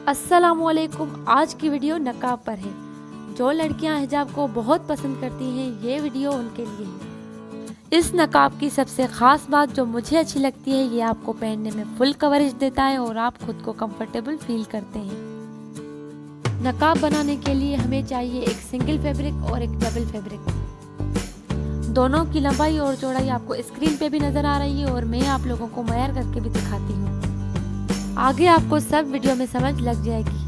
अस्सलामुअलैकुम। आज की वीडियो नकाब पर है। जो लड़कियां हिजाब को बहुत पसंद करती हैं ये वीडियो उनके लिए है। इस नकाब की सबसे ख़ास बात जो मुझे अच्छी लगती है ये आपको पहनने में फुल कवरेज देता है और आप खुद को कंफर्टेबल फील करते हैं। नकाब बनाने के लिए हमें चाहिए एक सिंगल फैब्रिक और एक डबल फैब्रिक। दोनों की लंबाई और चौड़ाई आपको स्क्रीन पे भी नज़र आ रही है और मैं आप लोगों को मयार करके भी दिखाती हूँ। आगे आपको सब वीडियो में समझ लग जाएगी।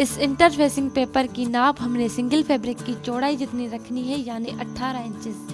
इस इंटरफेसिंग पेपर की नाप हमने सिंगल फैब्रिक की चौड़ाई जितनी रखनी है यानी 18 inches.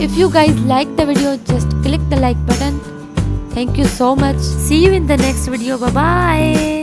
If you guys like the video, just click the like button. Thank you so much. See you in the next video. Bye bye.